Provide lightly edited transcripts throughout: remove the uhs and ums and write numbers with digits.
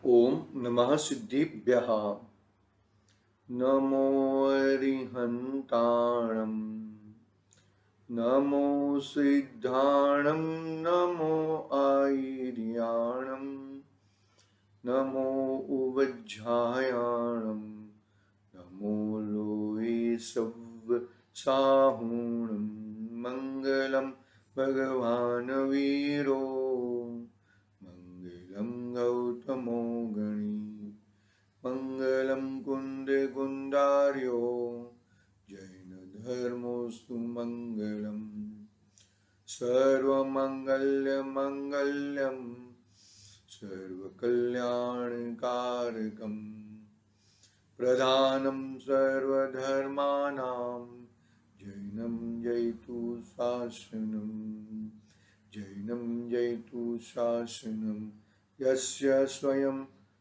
ओम नमः सिद्धिभ्यः। नमो अरिहन्ताणं, नमो सिद्धाणं, नमो आयर्याणं, नमो उवज्झायाणं, नमो लोये सव्वसाहूणं। मङ्गलं भगवान् वीरो, मङ्गलं गौतमो गणी, मङ्गलं कुन्दकुन्दार्यो, जैनधर्मोऽस्तु मङ्गलम्। सर्वमङ्गल्यमङ्गल्यं सर्वकल्याणकारकम्, प्रधानं सर्वधर्माणां जैनं जयतु शासनं, जैनं जयतु शासनं। यस्य स्वयं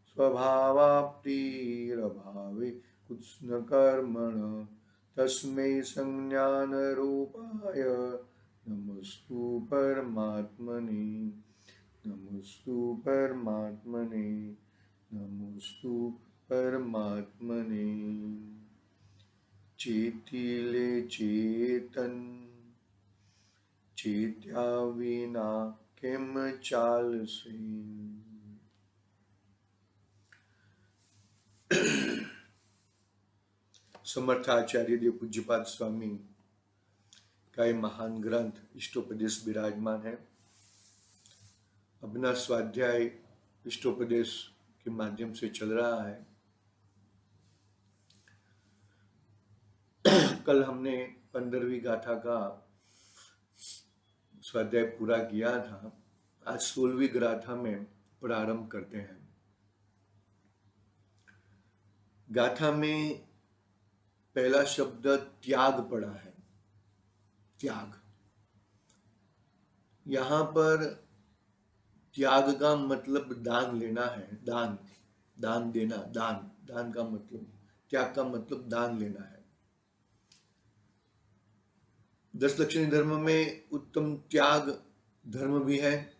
स्वभावाप्तिरभावे कृत्स्नकर्मण, तस्मै संज्ञानरूपाय नमस्तु परमात्मने, नमस्तु परमात्मने, नमस्तु परमात्मने। चेतिले चेतन, चेत्या विना केम चालसे। समर्थाचार्य देव पूज्यपाद स्वामी का ये महान ग्रंथ इष्टोपदेश विराजमान है। अपना स्वाध्याय इष्टोपदेश के माध्यम से चल रहा है। कल हमने 15वीं गाथा का स्वाध्याय पूरा किया था। आज 16वीं गाथा में प्रारंभ करते हैं। गाथा में पहला शब्द त्याग पड़ा है। त्याग, यहां पर त्याग का मतलब दान लेना है। दान, दान देना, दान, दान का मतलब, त्याग का मतलब दान लेना है। 10 लक्षणी धर्म में उत्तम त्याग धर्म भी है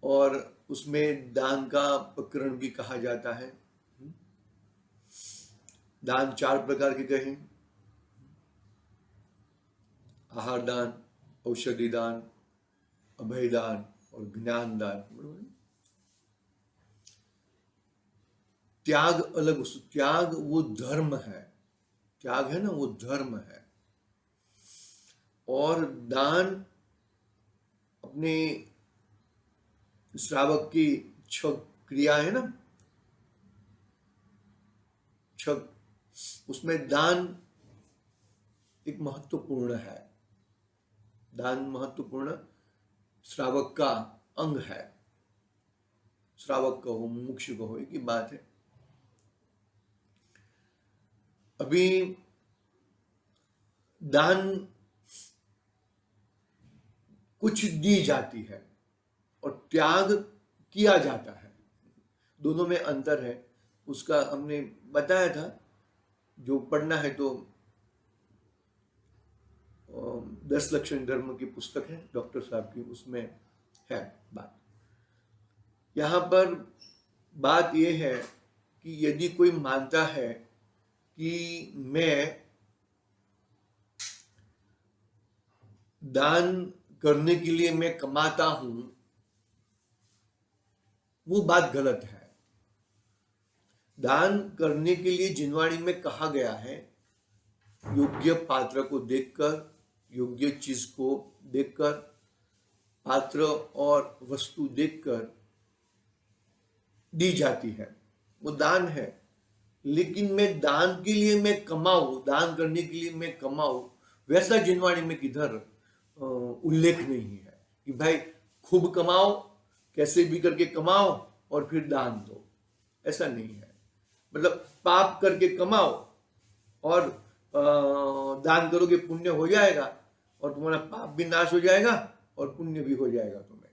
और उसमें दान का प्रकरण भी कहा जाता है। दान 4 प्रकार के कहे, आहार दान, औषधि दान, अभय दान और ज्ञान दान। त्याग अलग, त्याग वो धर्म है। त्याग है ना, वो धर्म है। और दान अपने श्रावक की क्रिया है ना, उसमें दान एक महत्वपूर्ण है। दान महत्वपूर्ण श्रावक का अंग है। श्रावक कहो, मुमुक्षु कहो, एक ही बात है। अभी दान कुछ दी जाती है और त्याग किया जाता है, दोनों में अंतर है। उसका हमने बताया था। जो पढ़ना है तो 10 लक्षण धर्म की पुस्तक है डॉक्टर साहब की, उसमें है बात। यहां पर बात यह है कि यदि कोई मानता है कि मैं दान करने के लिए मैं कमाता हूं, वो बात गलत है। दान करने के लिए जिनवाणी में कहा गया है, योग्य पात्र को देखकर, योग्य चीज को देखकर, पात्र और वस्तु देखकर दी जाती है, वो दान है। लेकिन मैं दान के लिए मैं कमाऊं, दान करने के लिए मैं कमाऊं, वैसा जिनवाणी में किधर उल्लेख नहीं है कि भाई खूब कमाओ, कैसे भी करके कमाओ और फिर दान दो। ऐसा नहीं है। मतलब पाप करके कमाओ और दान करोगे, पुण्य हो जाएगा और तुम्हारा पाप भी नाश हो जाएगा और पुण्य भी हो जाएगा तुम्हें।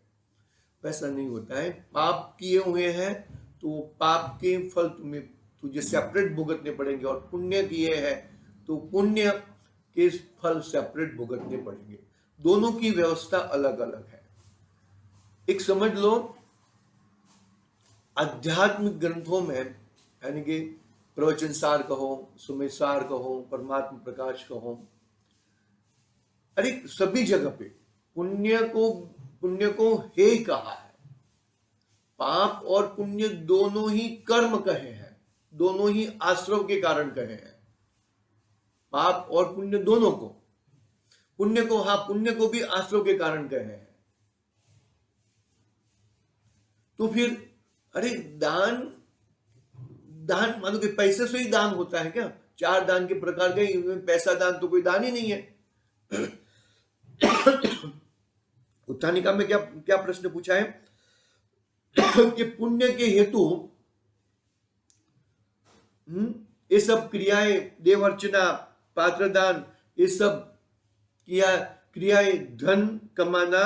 वैसा नहीं होता है। पाप किए हुए हैं तो पाप के फल तुझे सेपरेट भुगतने पड़ेंगे, और पुण्य किए हैं तो पुण्य के फल सेपरेट भुगतने पड़ेंगे। दोनों की व्यवस्था अलग अलग है। एक समझ लो आध्यात्मिक ग्रंथों में, यानी कि प्रवचन सार कहो, सुमेध सार कहो, परमात्मा प्रकाश कहो, अरे सभी जगह पे पुण्य को हे कहा है। पाप और पुण्य दोनों ही कर्म कहे हैं, दोनों ही आश्रव के कारण कहे हैं। पाप और पुण्य दोनों को, पुण्य को भी आश्रव के कारण कहे हैं। तो फिर अरे दान मानो कि पैसे से ही दान होता है क्या? 4 दान के प्रकार के, पैसा दान तो कोई दान ही नहीं है। उत्थानिका में क्या प्रश्न पूछा है कि पुण्य के हेतु ये सब क्रियाएं, देव अर्चना, पात्र दान, ये सब क्रियाएं धन कमाना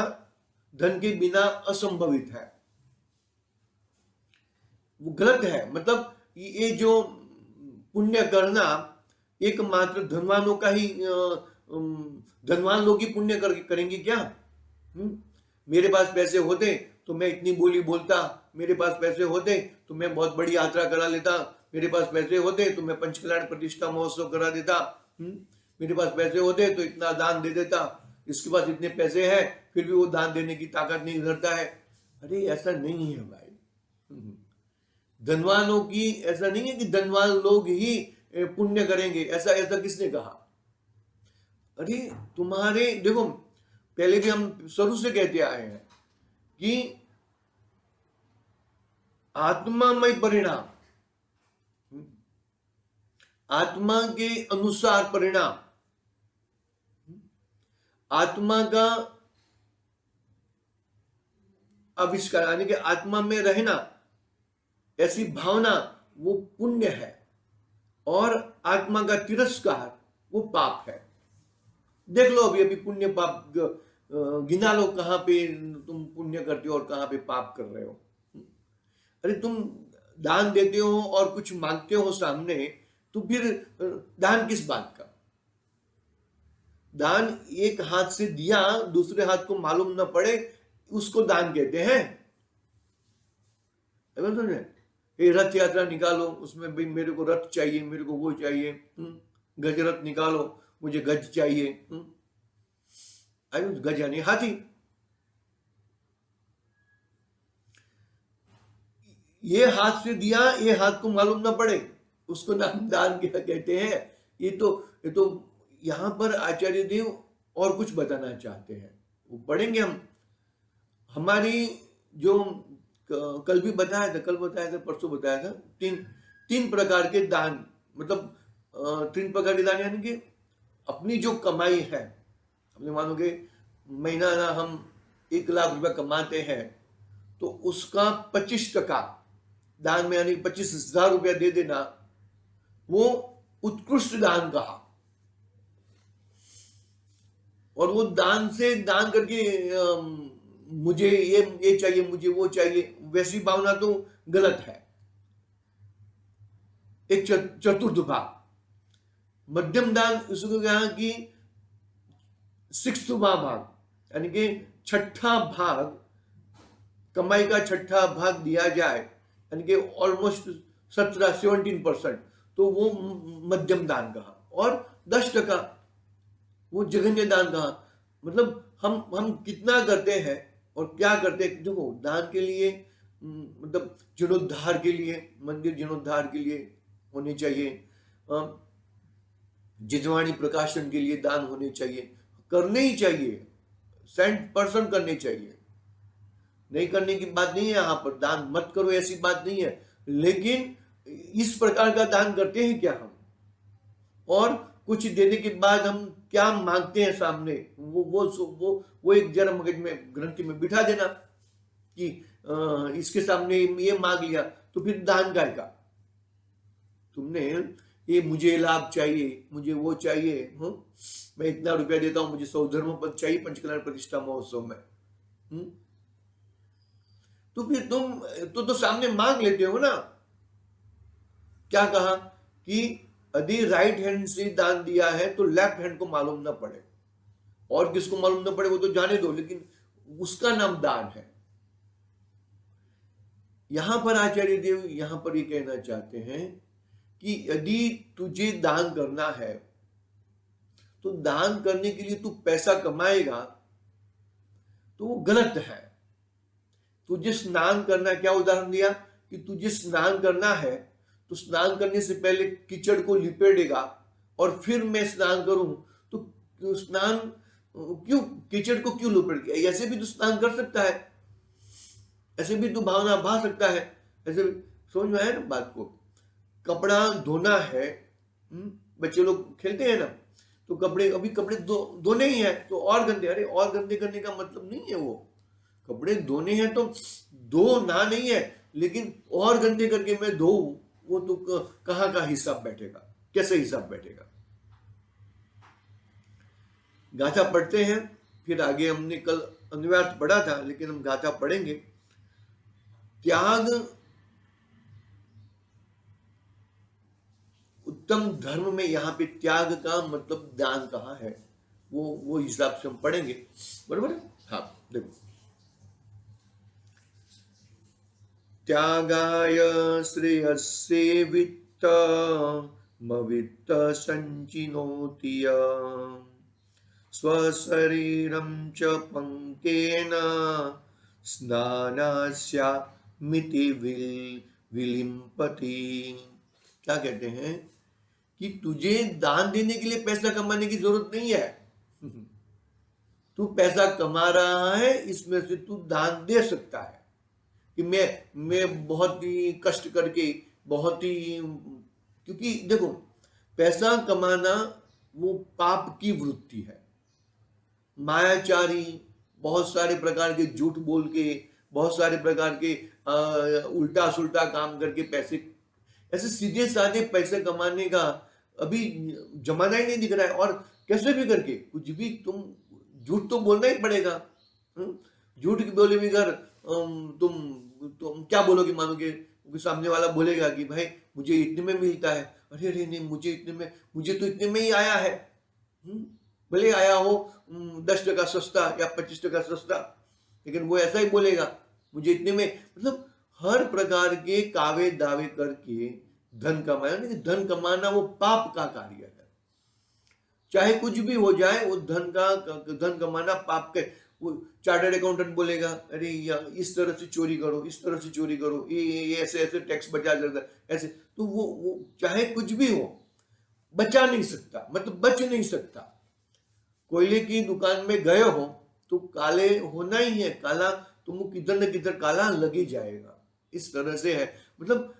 धन के बिना असंभवित है, वो गलत है। मतलब ये जो पुण्य करना एकमात्र धनवानों का ही, धनवान लोग ही पुण्य करेंगे क्या? मेरे पास पैसे होते तो मैं इतनी बोली बोलता, मेरे पास पैसे होते तो मैं बहुत बड़ी यात्रा करा लेता, मेरे पास पैसे होते तो मैं पंचकल्याण प्रतिष्ठा महोत्सव करा देता, मेरे पास पैसे होते तो इतना दान दे देता। इसके पास इतने पैसे हैं फिर भी वो दान देने की ताकत नहीं धरता है। अरे ऐसा नहीं है भाई, धनवानों की ऐसा नहीं है कि धनवान लोग ही पुण्य करेंगे, ऐसा किसने कहा? अरे तुम्हारे देखो, पहले भी हम शुरू से कहते आए हैं कि आत्मामय परिणाम, आत्मा के अनुसार परिणाम, आत्मा का आविष्कार, यानी कि आत्मा में रहना, ऐसी भावना वो पुण्य है, और आत्मा का तिरस्कार वो पाप है। देख लो अभी पुण्य पाप गिना लो, कहां पे तुम पुण्य करते हो और कहां पे पाप कर रहे हो। अरे तुम दान देते हो और कुछ मांगते हो सामने, तो फिर दान किस बात का? दान एक हाथ से दिया दूसरे हाथ को मालूम न पड़े, उसको दान कहते हैं। ये रथ यात्रा निकालो, उसमें भाई मेरे को रथ चाहिए, मेरे को वो चाहिए, गज रथ निकालो, मुझे गज चाहिए, गज यानी हाथी। ये हाथ से दिया, ये हाथ को मालूम ना पड़े, उसको नाम दान क्या कहते हैं? ये तो यहां पर आचार्य देव और कुछ बताना चाहते हैं, वो पढ़ेंगे हम। हमारी जो कल बताया था, परसों बताया था, तीन प्रकार के दान, मतलब 3 प्रकार के दान, यानी कि अपनी जो कमाई है, अपने मानोगे महीना ना हम 1 लाख रुपया कमाते हैं, तो उसका 25% दान में, यानी 25,000 रुपया दे देना, वो उत्कृष्ट दान कहा। और वो दान करके मुझे ये चाहिए, मुझे वो चाहिए, वैसी भावना तो गलत है। एक चतुर्थ भाग, मध्यम दान, उसको कहा कि 6th भाग, यानी कि 6ठा भाग, कमाई का 6ठा भाग दिया जाए, यानी कि ऑलमोस्ट 17-17%, तो वो मध्यम दान कहा। और 10% वो जघन्य दान कहा। मतलब हम कितना करते हैं और क्या करते हैं। देखो, दान के लिए मतलब जीर्णोद्धार के लिए, मंदिर जीर्णोद्धार के लिए होने चाहिए, जितवाणी प्रकाशन के लिए दान होने चाहिए, करने ही चाहिए, 100% करने चाहिए। नहीं करने की बात नहीं है, यहाँ पर दान मत करो ऐसी बात नहीं है, लेकिन इस प्रकार का दान करते हैं क्या हम? और कुछ देने के बाद हम क्या मांगते हैं सामने, वो एक जरा मगज में, ग्रंथि में बिठा देना कि इसके सामने ये मांग लिया, तो फिर दान काय का? तुमने ये मुझे लाभ चाहिए, मुझे वो चाहिए, मैं इतना रुपया देता हूं, मुझे 100 धर्म पद चाहिए पंचकल्याण प्रतिष्ठा महोत्सव में, तो फिर तुम तो सामने मांग लेते हो ना। क्या कहा कि यदि राइट हैंड से दान दिया है तो लेफ्ट हैंड को मालूम ना पड़े, और किसको मालूम ना पड़े वो तो जाने दो, लेकिन उसका नाम दान है। यहां पर आचार्य देव यहां पर ये कहना चाहते हैं कि यदि तुझे दान करना है तो दान करने के लिए तू पैसा कमाएगा तो वो गलत है। तुझे स्नान करना, क्या उदाहरण दिया कि तुझे स्नान करना है तो स्नान करने से पहले कीचड़ को लिपेटेगा और फिर मैं स्नान करूं तो स्नान क्यों, कीचड़ को क्यों लिपेट, ऐसे भी तो स्नान कर सकता है, ऐसे भी तो भावना भा सकता है, ऐसे भी समझ में आया ना बात को। कपड़ा धोना है, बच्चे लोग खेलते हैं ना, तो कपड़े अभी कपड़े धोने ही है तो और गंदे, अरे और गंदे करने का मतलब नहीं है, वो कपड़े धोने हैं तो धो ना नहीं है, लेकिन और गंदे करके मैं धो, वो तो कहाँ का हिसाब बैठेगा, कैसे हिसाब बैठेगा। गाथा पढ़ते हैं, फिर आगे हमने कल अन्वयार्थ पढ़ा था लेकिन हम गाथा पढ़ेंगे। त्याग उत्तम धर्म में यहाँ पे त्याग का मतलब दान कहाँ है, वो हिसाब से हम पढ़ेंगे, बरोबर है। हाँ देखो, त्यागाय श्रेयस्ये वित्त मवित्त संचिनोति स्वशरीरं च पंकेन स्नानास्यामिति विलिम्पति। क्या कहते हैं कि तुझे दान देने के लिए पैसा कमाने की जरूरत नहीं है। तू पैसा कमा रहा है, इसमें से तू दान दे सकता है कि मैं बहुत ही कष्ट करके, बहुत ही, क्योंकि देखो पैसा कमाना वो पाप की वृत्ति है। मायाचारी बहुत सारे प्रकार के झूठ बोल के, बहुत सारे प्रकार के उल्टा सुल्टा काम करके पैसे, ऐसे सीधे साधे पैसे कमाने का अभी जमाना ही नहीं दिख रहा है। और कैसे भी करके कुछ भी तुम झूठ तो बोलना ही पड़ेगा। झूठ की बोले बगैर तुम क्या बोलोगे, मानोगे सामने वाला बोलेगा कि भाई मुझे इतने में मिलता है, अरे अरे नहीं मुझे इतने में, मुझे तो इतने में ही आया है। भले आया हो 10% सस्ता या 25% सस्ता, लेकिन वो ऐसा ही बोलेगा मुझे इतने में। मतलब हर प्रकार के कावे दावे करके धन कमाया, नहीं, धन कमाना वो पाप का कार्य है। चाहे कुछ भी हो जाए, वो धन कमाना पाप के। वो चार्टर्ड अकाउंटेंट बोलेगा अरे इस तरह से चोरी करो, इस तरह से चोरी करो, ये ऐसे ऐसे टैक्स बचा जाता है, ऐसे। तो वो चाहे कुछ भी हो बचा नहीं सकता, मतलब बच नहीं सकता। कोयले की दुकान में गए हो तो काले होना ही है, काला तुम किधर न किधर काला लग ही जाएगा। इस तरह से है, मतलब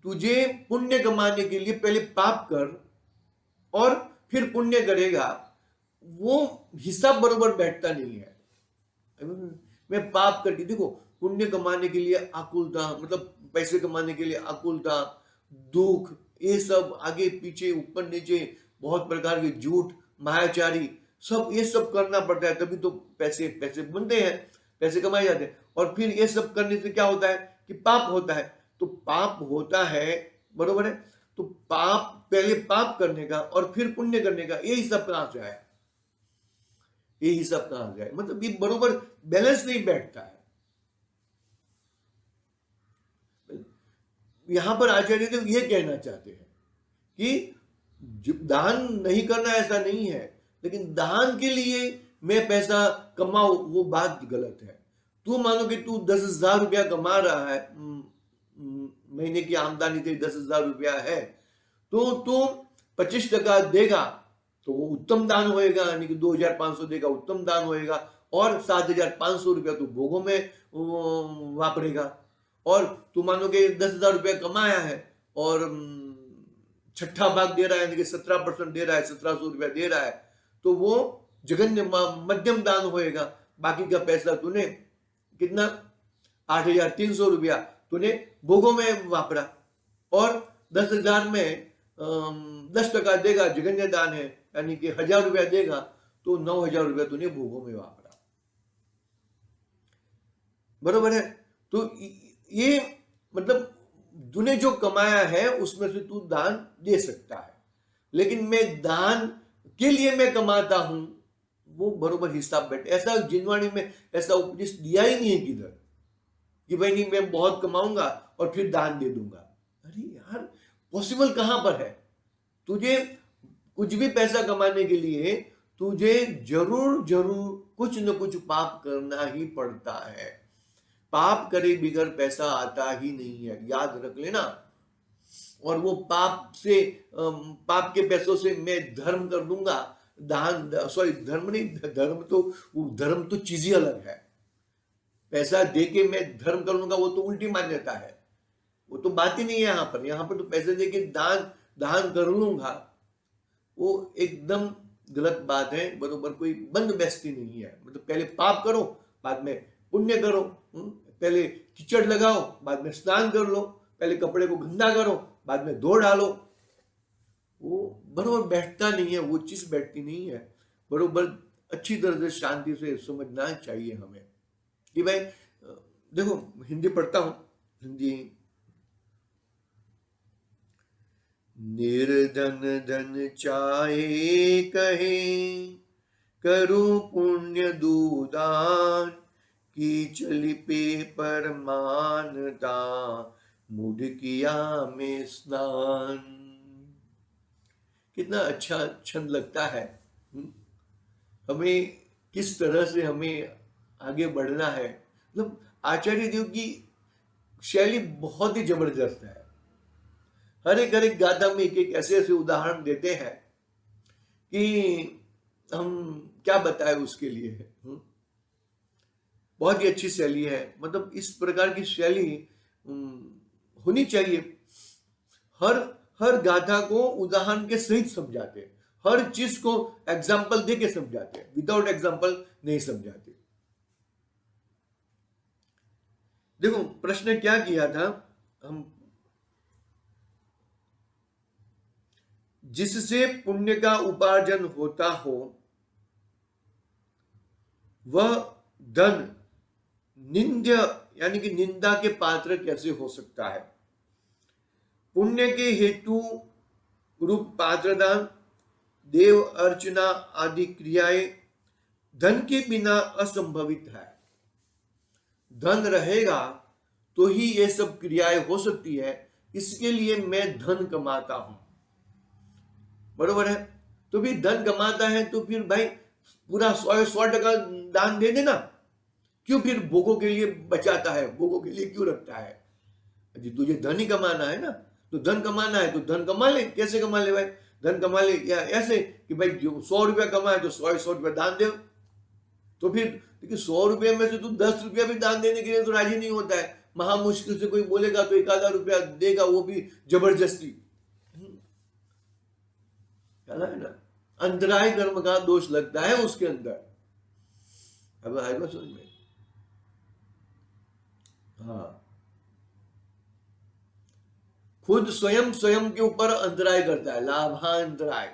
तुझे पुण्य कमाने के लिए पहले पाप कर और फिर पुण्य करेगा, वो हिसाब बरोबर बैठता नहीं है। मैं पाप करके, देखो पुण्य कमाने के लिए आकुलता, मतलब पैसे कमाने के लिए आकुलता, दुख, ये सब आगे पीछे ऊपर नीचे बहुत प्रकार के झूठ, मायाचारी, सब ये सब करना पड़ता है, तभी तो पैसे बनते हैं, पैसे कमाए जाते हैं। और फिर ये सब करने से क्या होता है कि पाप होता है। तो पाप होता है, बरोबर है, तो पाप, पहले पाप करने का और फिर पुण्य करने का, ये हिसाब कहां से आया, ये हिसाब कहां से आया, मतलब ये बरोबर बैलेंस नहीं बैठता है। यहां पर आचार्य देव ये कहना चाहते हैं कि दान नहीं करना ऐसा नहीं है, लेकिन दान के लिए मैं पैसा कमाऊं, वो बात गलत है। तू मानो कि तू 10,000 रुपया कमा रहा है, महीने की आमदनी तेरी 10,000 रुपया है, तो तू 25% देगा तो वो उत्तम दान होएगा, यानी कि 2,500 देगा, उत्तम दान होएगा। और 7,500 रुपया तू भोगों में वापरेगा। और तू मानो कि 10,000 रुपया कमाया है और छठा भाग दे रहा है, यानी कि 17% दे रहा है, 1,700 रुपया दे रहा है, तो वो जघन्य मध्यम दान होएगा। बाकी का पैसा तूने कितना, 8,300 रुपया तूने भोगों में वापरा, और 10,000 में 10% देगा, जघन्य दान है, यानी कि 1,000 रुपया देगा तो 9,000 रुपया तूने भोगों में वापरा, बरोबर है। तो ये मतलब तूने जो कमाया है उसमें से तू दान दे सकता है, लेकिन मैं दान के लिए मैं कमाता हूं, वो बरोबर हिसाब बैठे। ऐसा जिनवाणी में ऐसा उपदेश दिया ही नहीं है किधर। कि भाई नहीं मैं बहुत कमाऊंगा और फिर दान दे दूंगा। अरे यार, पॉसिबल कहां पर है? तुझे कुछ भी पैसा कमाने के लिए तुझे जरूर जरूर कुछ न कुछ पाप करना ही पड़ता है। पाप करे बिगर पैसा आता ही नहीं है, याद रख लेना। और वो पाप से पाप के पैसों से मैं धर्म कर दूंगा, दान, सॉरी धर्म नहीं, धर्म तो चीज ही अलग है। पैसा दे के मैं धर्म कर लूंगा वो तो उल्टी मान्यता है, वो तो बात ही नहीं है यहाँ पर। यहाँ पर तो पैसे दे के दान दान कर लूंगा, वो एकदम गलत बात है। बरोबर कोई बंदोबस्ती नहीं है। मतलब पहले पाप करो बाद में पुण्य करो, पहले कीचड़ लगाओ बाद में स्नान कर लो, पहले कपड़े को गंदा करो बाद में धो डालो, वो बरोबर बैठता नहीं है, वो चीज बैठती नहीं है। बरोबर अच्छी तरह से शांति से समझना चाहिए हमें कि भाई देखो, हिंदी पढ़ता हूं, हिंदी। निर्धन धन चाहे कहे, करूं पुण्य दूदान, की चली पे परमानता, मुझ किया में स्नान। कितना अच्छा छंद लगता है। हमें किस तरह से हमें आगे बढ़ना है। मतलब आचार्य देव की शैली बहुत ही जबरदस्त है। हर एक गाथा में एक ऐसे ऐसे उदाहरण देते हैं कि हम क्या बताएं उसके लिए। बहुत ही अच्छी शैली है। मतलब इस प्रकार की शैली होनी चाहिए। हर हर गाथा को उदाहरण के सहित समझाते हैं, हर चीज को एग्जाम्पल दे के समझाते हैं, विदाउट एग्जाम्पल नहीं समझाते। देखो प्रश्न क्या किया था हम, जिससे पुण्य का उपार्जन होता हो वह धन निंद्य यानी कि निंदा के पात्र कैसे हो सकता है। पुण्य के हेतु रूप पात्रदान, देव अर्चना आदि क्रियाएं धन के बिना असंभवित है। धन रहेगा तो ही ये सब क्रियाएं हो सकती है, इसके लिए मैं धन कमाता हूं। बरोबर है। तो भी धन कमाता है तो फिर भाई पूरा 100% दान दे देना, क्यों फिर भोगों के लिए बचाता है, भोगों के लिए क्यों रखता है? जी तुझे धन ही कमाना है ना, तो धन कमाना है तो धन कमा ले। कैसे कमा ले भाई? धन कमा ले या ऐसे कि भाई जो 100 रुपया कमाए तो 100 रुपया दान दे। तो फिर देखिए 100 रुपये में से तू 10 रुपया भी दान देने के लिए तो राजी नहीं होता है। महा मुश्किल से कोई बोलेगा तो 1,000 रुपया देगा, वो भी जबरदस्ती। है ना, अंतराय कर्म का दोष लगता है उसके अंदर। अब आएगा समझ में? हाँ, खुद स्वयं स्वयं के ऊपर अंतराय करता है, लाभांतराय।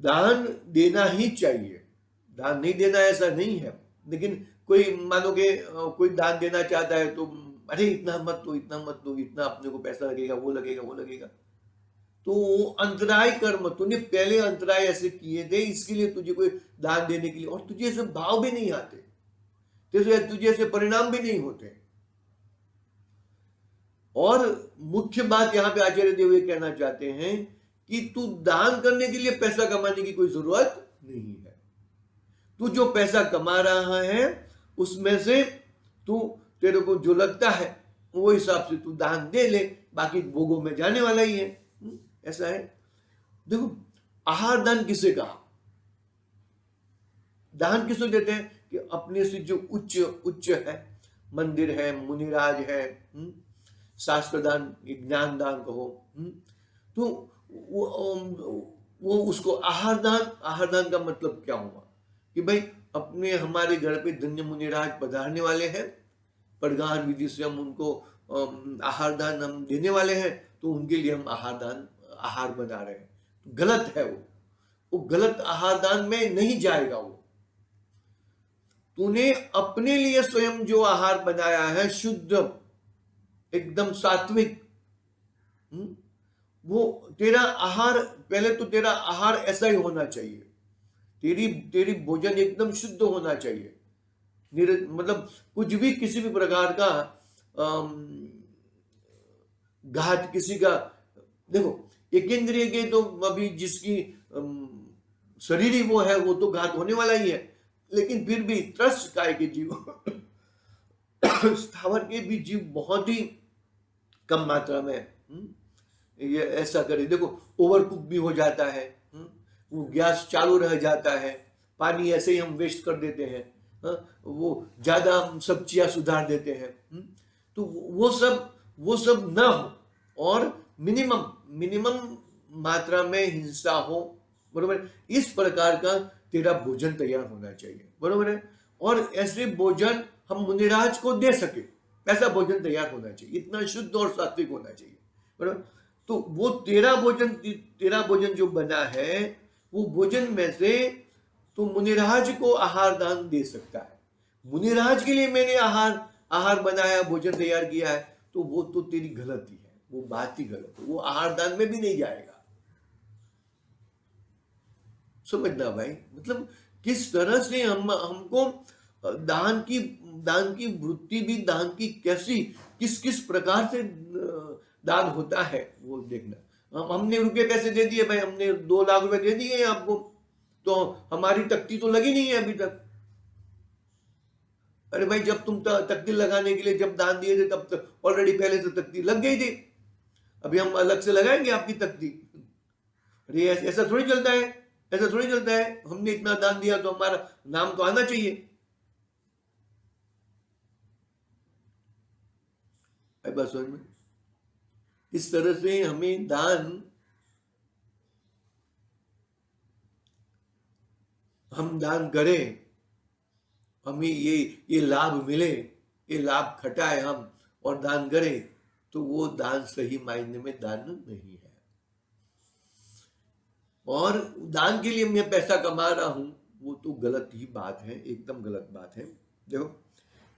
दान देना ही चाहिए, दान नहीं देना ऐसा नहीं है। लेकिन कोई मानो कि कोई दान देना चाहता है तो अरे इतना मत दो, इतना मत दो, इतना अपने को पैसा लगेगा, वो लगेगा, वो लगेगा। तो अंतराय कर्म तूने पहले अंतराय ऐसे किए थे, इसके लिए तुझे कोई दान देने के लिए, और तुझे ऐसे भाव भी नहीं आते, तुझे ऐसे परिणाम भी नहीं होते। और मुख्य बात यहां पे आचार्य देव ये कहना चाहते हैं कि तू दान करने के लिए पैसा कमाने की कोई जरूरत नहीं है। तू जो पैसा कमा रहा है उसमें से तू, तेरे को जो लगता है वो हिसाब से तू दान दे ले, बाकी भोगों में जाने वाला ही है। ऐसा है। देखो आहार दान किसे कहा? दान किसको देते हैं? कि अपने से जो उच्च उच्च है, मंदिर है, मुनिराज है, शास्त्र दान, ज्ञान दान कहो, तो वो उसको आहार दान। आहार दान का मतलब क्या हुआ कि भाई अपने हमारे घर पे धन्य मुनिराज पधारने वाले हैं, प्रगान विधि से हम उनको आहार दान हम देने वाले हैं, तो उनके लिए हम आहार बना रहे हैं। तो गलत है वो गलत आहार दान में नहीं जाएगा। वो तूने अपने लिए स्वयं जो आहार बनाया है, शुद्ध एकदम सात्विक, वो तेरा आहार, पहले तो तेरा आहार ऐसा ही होना चाहिए। तेरी भोजन एकदम शुद्ध होना चाहिए। मतलब कुछ भी किसी भी प्रकार का घात किसी का, देखो एक इंद्रिय के तो अभी जिसकी शरीर ही वो है वो तो घात होने वाला ही है, लेकिन फिर भी त्रस्त काय के जीव स्थावर के भी जीव बहुत ही कम मात्रा में ये ऐसा करे। देखो ओवर कुक भी हो जाता है, वो गैस चालू रह जाता है, पानी ऐसे ही हम वेस्ट कर देते हैं, वो ज्यादा सब्जियां सुधार देते हैं, तो वो सब ना हो, और मिनिमम मात्रा में हिंसा हो, बरोबर। इस प्रकार का तेरा भोजन तैयार होना चाहिए, बरोबर है। और ऐसे भोजन हम मुनिराज को दे सके, ऐसा भोजन तैयार होना चाहिए, इतना शुद्ध और सात्विक होना चाहिए, बरोबर। तो वो तेरा भोजन जो बना है, वो भोजन में से तो मुनिराज को आहार दान दे सकता है। मुनिराज के लिए मैंने आहार बनाया, भोजन तैयार किया है, तो वो तो तेरी गलती है, वो बात ही गलत है, वो आहार दान में भी नहीं जाएगा। समझना भाई, मतलब किस तरह से हमको दान की वृत्ति भी, दान की कैसी किस प्रकार से दान होता है वो देखना। हमने रुपये पैसे दे दिए भाई, हमने 2 लाख रुपए दे दिए आपको, तो हमारी तख्ती तो लगी नहीं है अभी तक। अरे भाई जब तुम तख्ती लगाने के लिए जब दान दिए थे तब तक ऑलरेडी पहले से तख्ती लग गई थी, अभी हम अलग से लगाएंगे आपकी तख्ती? अरे ऐसा थोड़ी चलता है, ऐसा थोड़ी चलता है। हमने इतना दान दिया तो हमारा नाम तो आना चाहिए। बस समझ में, इस तरह से हमें हम दान करें, हमें ये लाभ मिले, ये लाभ खटाए हम और दान करें, तो वो दान सही मायने में दान नहीं है। और दान के लिए मैं पैसा कमा रहा हूं, वो तो गलत ही बात है, एकदम गलत बात है। देखो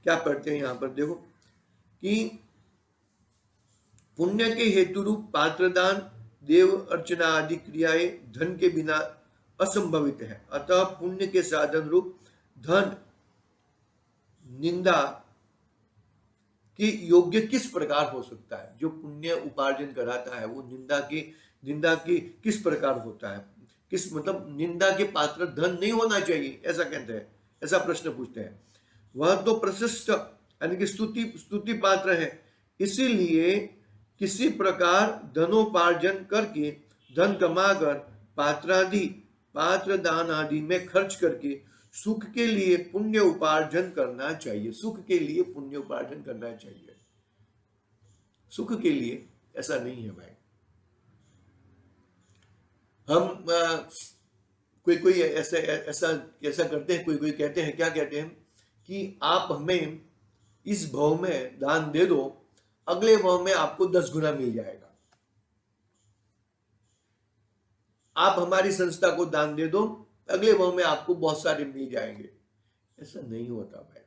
क्या पढ़ते हैं यहां पर, देखो कि पुण्य के हेतु रूप पात्रदान, देव अर्चना आदि क्रियाएं धन के बिना असंभवित है, अतः पुण्य के साधन रूप धन निंदा के योग्य किस प्रकार हो सकता है? जो पुण्य उपार्जन कराता है वो निंदा की किस प्रकार होता है? किस मतलब निंदा के पात्र धन नहीं होना चाहिए, ऐसा कहते हैं, ऐसा प्रश्न पूछते हैं। वह तो प्रशिष्ट यानी कि स्तुति पात्र है, इसीलिए किसी प्रकार धनोपार्जन करके, धन कमाकर पात्र दान आदि में खर्च करके सुख के लिए पुण्य उपार्जन करना चाहिए। सुख के लिए पुण्य उपार्जन करना चाहिए, सुख के लिए ऐसा नहीं है भाई। हम कोई ऐसा करते हैं, कोई कहते हैं, क्या कहते हैं कि आप हमें इस भाव में दान दे दो, अगले भाव में आपको 10 गुना मिल जाएगा। आप हमारी संस्था को दान दे दो, अगले भाव में आपको बहुत सारे मिल जाएंगे। ऐसा नहीं होता भाई।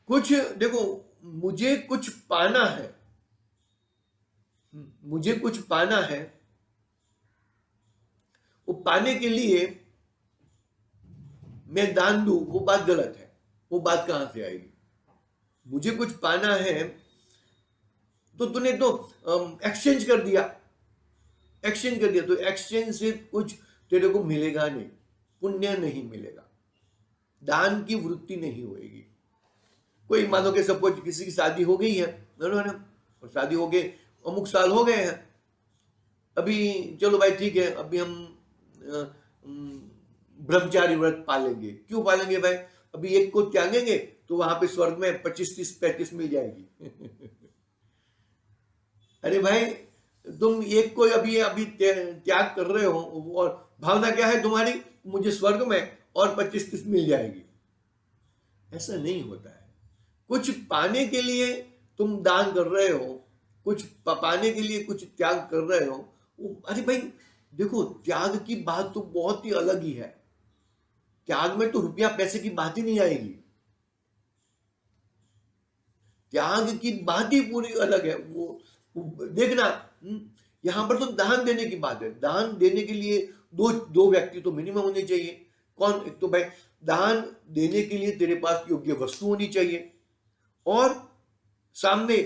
कुछ देखो, मुझे कुछ पाना है, मुझे कुछ पाना है, वो पाने के लिए मैं दान दूं, वो बात गलत है। वो बात कहां से आएगी? मुझे कुछ पाना है तो तूने तो एक्सचेंज कर दिया, तो एक्सचेंज से कुछ तेरे को मिलेगा नहीं, पुण्य नहीं मिलेगा, दान की वृत्ति नहीं होगी। कोई मानो कि सपोज किसी की शादी हो गई है, और शादी हो गए, अमुक साल हो गए हैं, अभी चलो भाई ठीक है, अभी हम ब्रह्मचारी व्रत पालेंगे। क्यों पालेंगे भाई? अभी एक को त्यागेंगे तो वहां पे स्वर्ग में 25, 30, 35 मिल जाएगी। अरे भाई तुम एक को अभी त्याग कर रहे हो, और भावना क्या है तुम्हारी? मुझे स्वर्ग में और 25, 30 मिल जाएगी। ऐसा नहीं होता है। कुछ पाने के लिए तुम दान कर रहे हो, कुछ पाने के लिए कुछ त्याग कर रहे हो। अरे भाई देखो, त्याग की बात तो बहुत ही अलग ही है। त्याग में तो रुपया पैसे की बात ही नहीं आएगी, त्याग की बात ही पूरी अलग है। वो देखना, यहां पर तो दान देने की बात है। दान देने के लिए दो व्यक्ति तो मिनिमम होने चाहिए। कौन, एक तो भाई दान देने के लिए तेरे पास योग्य वस्तु होनी चाहिए और सामने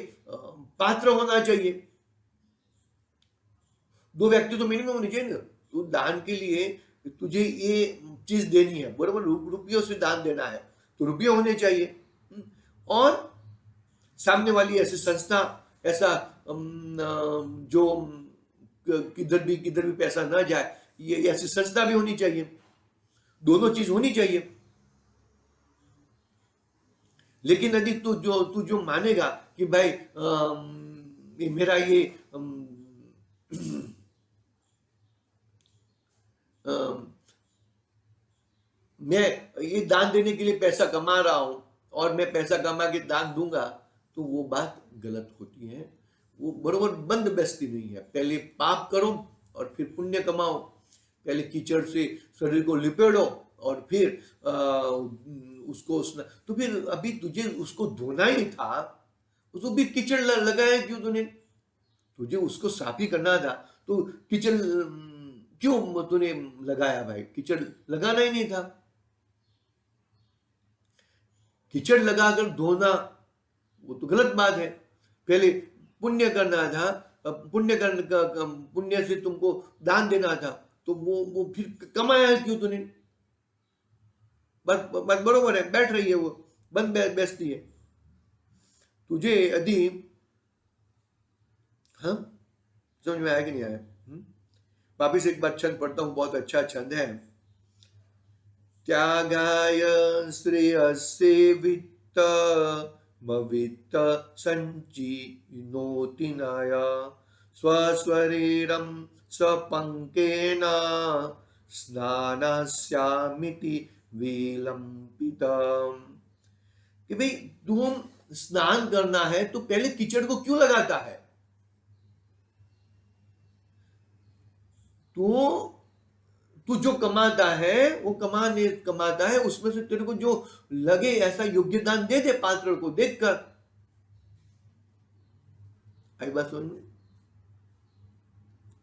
पात्र होना चाहिए। दो व्यक्ति तो मिनिमम होने चाहिए ना। तो दान के लिए तुझे ये चीज देनी है, बराबर, रुपयों से दान देना है तो रुपये होने चाहिए। और सामने वाली ऐसी संस्था, ऐसा जो किधर भी पैसा ना जाए, ये ऐसी संस्था भी होनी चाहिए। दोनों चीज होनी चाहिए। लेकिन यदि तू जो मानेगा कि भाई मेरा ये मैं ये दान देने के लिए पैसा कमा रहा हूं और मैं पैसा कमा के दान दूंगा, तो वो बात गलत होती है। वो बरोबर बंदोबस्ती नहीं है। पहले पाप करो और फिर पुण्य कमाओ। पहले कीचड़ से शरीर को लिपेड़ो और फिर उसको तो फिर अभी तुझे उसको धोना ही था, उसको भी कीचड़ लगाया क्यों तूने? तुझे उसको साफ ही करना था तो कीचड़ क्यों तूने लगाया? भाई कीचड़ लगाना ही नहीं था। कीचड़ लगाकर धोना वो तो गलत बात है। पहले पुण्य करना था, पुण्य से तुमको दान देना था, तो वो फिर कमाया क्यों तूने? बात बरोबर है, बैठ रही है वो, बंद बेचती है। तुझे यदि, हाँ समझ में आया कि नहीं आया? वापिस एक बार छंद पढ़ता हूं, बहुत अच्छा छंद है। त्यागाय श्रेयसे वित्त मवित्त संचिनोतिनाय स्वशरीरं स्वपंकेन स्नानास्यामिति विलंबितम्। कि भाई तुम स्नान करना है तो पहले कीचड़ को क्यों लगाता है? तू जो कमाता है वो कमाता है, उसमें से तेरे को जो लगे ऐसा योग्य दान दे दे पात्र को देखकर। आई बात समझ में?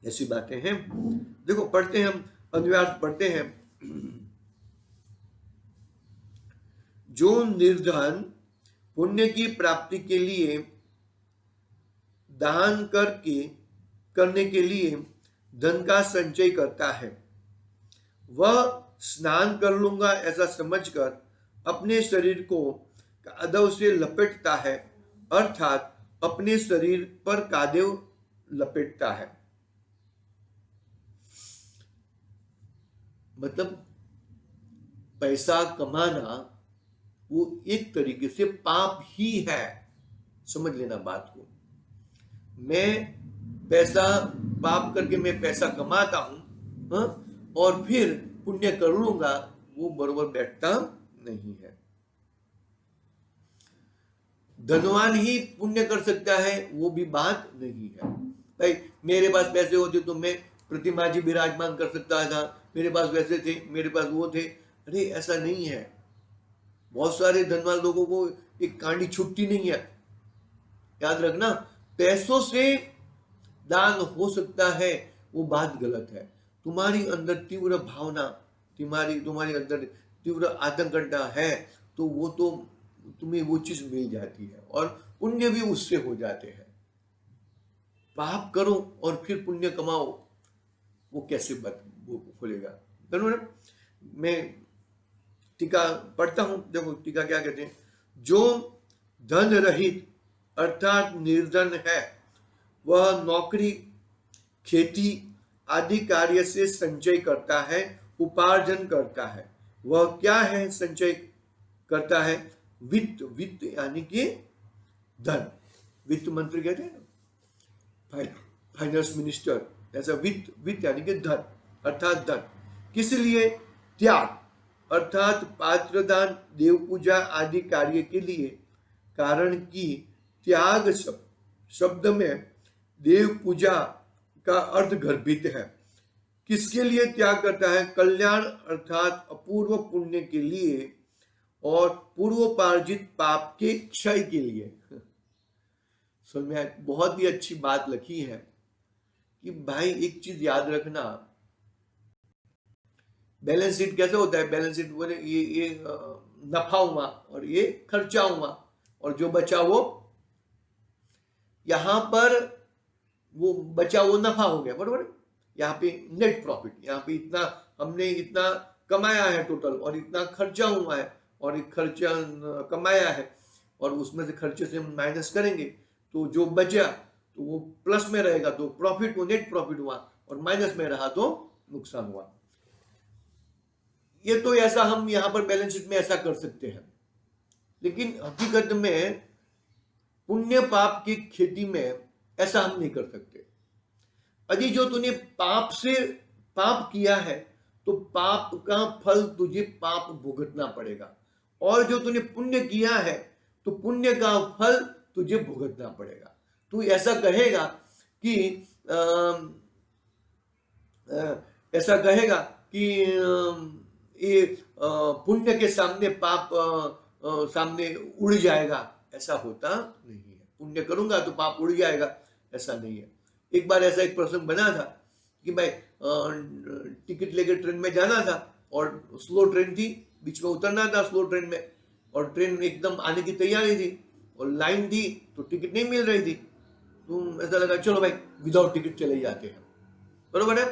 ऐसी बातें हैं। देखो पढ़ते हैं हम, अनुवाद पढ़ते हैं। जो निर्धन पुण्य की प्राप्ति के लिए दान करने के लिए धन का संचय करता है, वह स्नान कर लूंगा ऐसा समझकर अपने शरीर को कादव से लपेटता है, अर्थात अपने शरीर पर कादेव लपेटता है। मतलब पैसा कमाना वो एक तरीके से पाप ही है। समझ लेना बात को। मैं पैसा पाप करके मैं पैसा कमाता हूं, हाँ? और फिर पुण्य कर लूंगा, वो बरोबर बैठता नहीं है। धनवान ही पुण्य कर सकता है, वो भी बात नहीं है। भाई मेरे पास पैसे होते तो मैं प्रतिमा जी विराजमान कर सकता था, मेरे पास वैसे थे, मेरे पास वो थे। अरे ऐसा नहीं है। बहुत सारे धनवान लोगों को एक कांडी छुट्टी नहीं है। याद रखना, पैसों से दान हो सकता है, वो बात गलत है। तुम्हारी अंदर तीव्र भावना, तुम्हारी अंदर तीव्र आतंकता है, तो वो तो तुम्हें वो चीज मिल जाती है और पुण्य भी उससे हो जाते हैं। पाप करो और फिर पुण्य कमाओ, वो कैसे खुलेगा? मैं टीका पढ़ता हूं। देखो टीका क्या कहते हैं। जो धन रहित अर्थात निर्धन है, वह नौकरी, खेती आदि कार्य से संचय करता है, उपार्जन करता है। वह क्या है संचय करता है? वित्त। वित्त यानी कि धन। वित्त मंत्री कहते हैं ना, फाइनेंस मिनिस्टर, ऐसा वित्त यानी कि धन, अर्थात धन। किस लिए? त्याग अर्थात पात्रदान, देव पूजा आदि कार्य के लिए। कारण कि त्याग शब्द में देव पूजा का अर्थ गर्भित है। किसके लिए त्याग करता है? कल्याण अर्थात अपूर्व पुण्य के लिए और पूर्वोपार्जित पाप के क्षय के लिए। समझ में? बहुत ही अच्छी बात लिखी है कि भाई एक चीज याद रखना बैलेंस शीट कैसे होता है? बैलेंस शीट बोले ये नफा हुआ और ये खर्चा हुआ, और जो बचा वो यहाँ पर वो बचा वो नफा हो गया, बरोबर। यहाँ पे नेट प्रॉफिट, यहाँ पे इतना हमने इतना कमाया है टोटल, और इतना खर्चा हुआ है, और एक खर्चा कमाया है, और उसमें से खर्चे से हम माइनस करेंगे तो जो बचा तो वो प्लस में रहेगा तो प्रॉफिट, वो नेट प्रॉफिट हुआ, और माइनस में रहा तो नुकसान हुआ। ये तो ऐसा हम यहाँ पर बैलेंस शीट में ऐसा कर सकते हैं, लेकिन हकीकत में पुण्य पाप की खेती में ऐसा हम नहीं कर सकते। यदि जो तूने पाप से पाप किया है तो पाप का फल तुझे पाप भुगतना पड़ेगा, और जो तूने पुण्य किया है तो पुण्य का फल तुझे भुगतना पड़ेगा। तू ऐसा कहेगा कि ऐसा कहेगा कि ये पुण्य के सामने पाप सामने उड़ जाएगा, ऐसा होता नहीं है। पुण्य करूंगा तो पाप उड़ जाएगा, ऐसा नहीं है। एक बार ऐसा एक प्रसंग बना था कि मैं टिकट लेकर ट्रेन में जाना था, और स्लो ट्रेन थी, बीच में उतरना था स्लो ट्रेन में, और ट्रेन एकदम आने की तैयारी थी, और लाइन थी तो टिकट नहीं मिल रही थी। तो ऐसा लगा चलो भाई विदाउट टिकट चले जाते हैं, बरोबर है।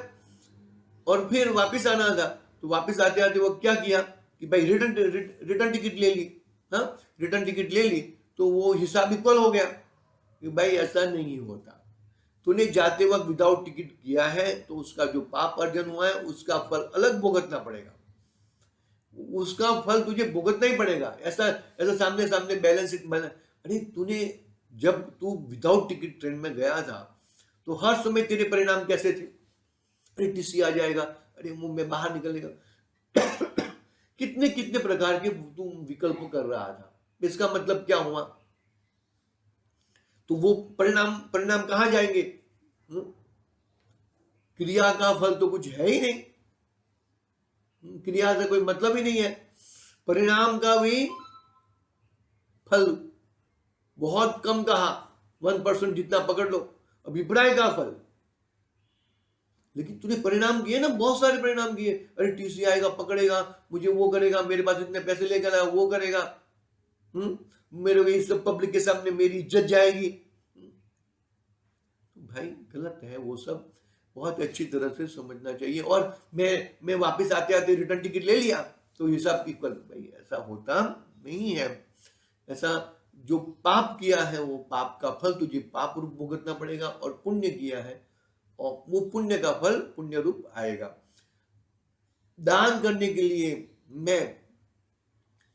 और फिर वापस आना था, तो वापस आते आते वो क्या किया कि भाई रिटर्न टिकट ले ली। हाँ, रिटर्न टिकट ले ली तो वो हिसाब इक्वल हो गया कि भाई ऐसा नहीं होता। तूने जाते वक्त विदाउट टिकट किया है तो उसका जो पाप अर्जन हुआ है उसका फल अलग भुगतना पड़ेगा, उसका फल तुझे भुगतना ही पड़ेगा। ऐसा ऐसा सामने सामने बैलेंस शीट बना। अरे तूने जब तू विदाउट टिकट ट्रेन में गया था तो हर समय तेरे परिणाम कैसे थे? अरे टीसी आ जाएगा, अरे मुंह में बाहर निकलेगा, कितने कितने प्रकार के तुम विकल्प कर रहा था। इसका मतलब क्या हुआ? तो वो परिणाम परिणाम कहां जाएंगे? क्रिया का फल तो कुछ है ही नहीं, क्रिया से कोई मतलब ही नहीं है। परिणाम का भी फल बहुत कम कहा, 1% जितना पकड़ लो, अभिप्राय का फल। लेकिन तूने परिणाम किए ना, बहुत सारे परिणाम किए। अरे टीसी आएगा, पकड़ेगा मुझे, वो करेगा, मेरे पास इतने पैसे लेकर आया, वो करेगा, मेरे को इस पब्लिक के सामने मेरी इज्जत जाएगी। तो भाई गलत है वो सब, बहुत अच्छी तरह से समझना चाहिए। और मैं वापस आते आते रिटर्न टिकट ले लिया तो हिसाब इक्वल, भाई ऐसा होता नहीं है। ऐसा जो पाप किया है वो पाप का फल तुझे पाप रूप भुगतना पड़ेगा, और पुण्य किया है और वो पुण्य का फल पुण्य रूप आएगा। दान करने के लिए मैं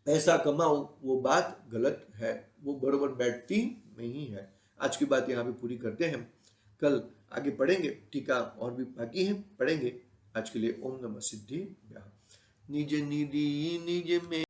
पैसा कमाऊं वो बात गलत है, वो बराबर बैठती नहीं है। आज की बात यहाँ पे पूरी करते हैं, कल आगे पढ़ेंगे, टीका और भी बाकी है, पढ़ेंगे। आज के लिए ओम नमः सिद्धि निज निधि निज में